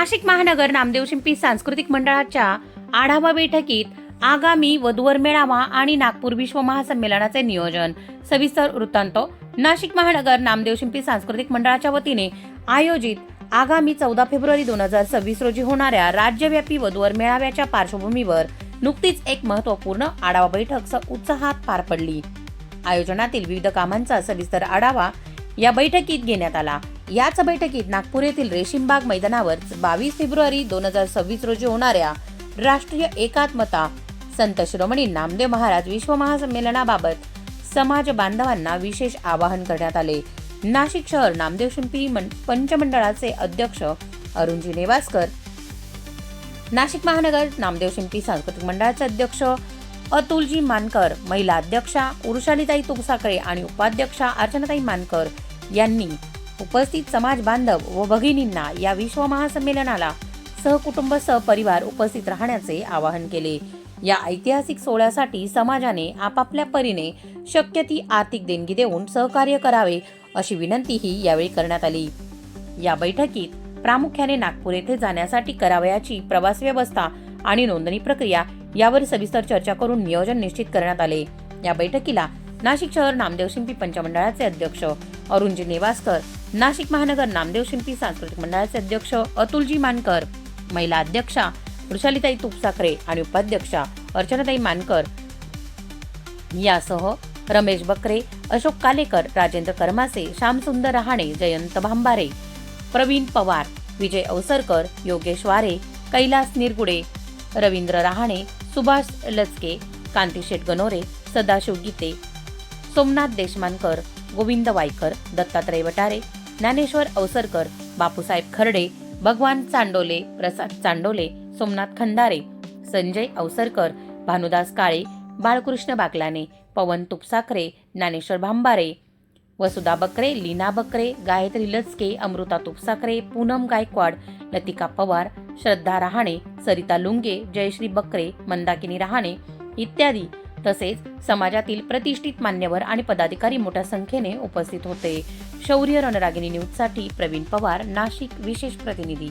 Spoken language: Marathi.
नाशिक महानगर नामदेव शिंपी सांस्कृतिक मंडळाच्या आढावा बैठकीत आगामी वधूवर मेळावा आणि नागपूर विश्व महासंमेलनाचे नियोजन. सविस्तर वृत्तांत. नाशिक महानगर नामदेव शिंपी सांस्कृतिक मंडळाच्या वतीने आयोजित आगामी 14 फेब्रुवारी 2026 रोजी होणाऱ्या राज्यव्यापी वधूवर मेळाव्याच्या पार्श्वभूमीवर नुकतीच एक महत्त्वपूर्ण आढावा बैठक उत्साहात पार पडली. आयोजनातील विविध कामांचा सविस्तर आढावा या बैठकीत घेण्यात आला. याच बैठकीत नागपूर येथील रेशीमबाग मैदानावर 22 फेब्रुवारी 2026 रोजी होणाऱ्या राष्ट्रीय एकात्मता संत शिरोमणी नामदेव महाराज विश्व महासंमेलनाबाबत समाज बांधवांना विशेष आवाहन करण्यात आले. नाशिक शहर नामदेव शिंपी पंचमंडळाचे अध्यक्ष अरुणजी नेवासकर, नाशिक महानगर नामदेव शिंपी सांस्कृतिक मंडळाचे अध्यक्ष अतुलजी मानकर, महिला अध्यक्षा उरुषालीताई तुकसाकळे आणि उपाध्यक्षा अर्चनाताई मानकर यांनी उपस्थित समाज बांधव व भगिनींना या विश्व महासंमेलनाला सहकुटुंब सहपरिवार उपस्थित राहण्याचे आवाहन केले. या ऐतिहासिक सोहळ्यासाठी समाजाने आपापल्या परीने शक्य ती आर्थिक देणगी देऊन सहकार्य करावे अशी विनंतीही यावेळी करण्यात आली. या बैठकीत प्रामुख्याने नागपूर येथे जाण्यासाठी करावयाची प्रवास व्यवस्था आणि नोंदणी प्रक्रिया यावर सविस्तर चर्चा करून नियोजन निश्चित करण्यात आले. या बैठकीला नाशिक शहर नामदेव शिंपी पंचमंडळाचे अध्यक्ष अरुणजी नेवासकर, नाशिक महानगर नामदेव शिंपी सांस्कृतिक मंडळाचे अध्यक्ष अतुलजी मानकर, महिला अध्यक्षा वृषालीताई तुपसाकरे आणि उपाध्यक्षा अर्चनाताई मानकर यासह रमेश बकरे, अशोक कालेकर, राजेंद्र करमासे, श्यामसुंदर रहाणे, जयंत भांबारे, प्रवीण पवार, विजय अवसरकर, योगेश वारे, कैलास निरगुडे, रवींद्र रहाणे, सुभाष लचके, कांतीशेठ गणोरे, सदाशिव गीते, सोमनाथ देशमानकर, गोविंद वायकर, दत्तात्रय वटारे, ज्ञानेश्वर अवसरकर, बापूसाहेब खर्डे, भगवान चांडोले, प्रसाद चांडोले, सोमनाथ खंदारे, संजय अवसरकर, भानुदास काळे, बाळकृष्ण बागलाने, पवन तुपसाकरे, ज्ञानेश्वर भांबारे, वसुधा बकरे, लीना बकरे, गायत्री लचके, अमृता तुपसाकरे, पूनम गायकवाड, लतिका पवार, श्रद्धा रहाणे, सरिता लुंगे, जयश्री बकरे, मंदाकिनी रहाणे इत्यादी तसेच समाजातील प्रतिष्ठित मान्यवर आणि पदाधिकारी मोठ्या संख्येने उपस्थित होते. शौर्य रणरागिणी न्यूजसाठी प्रवीण पवार, नाशिक विशेष प्रतिनिधी.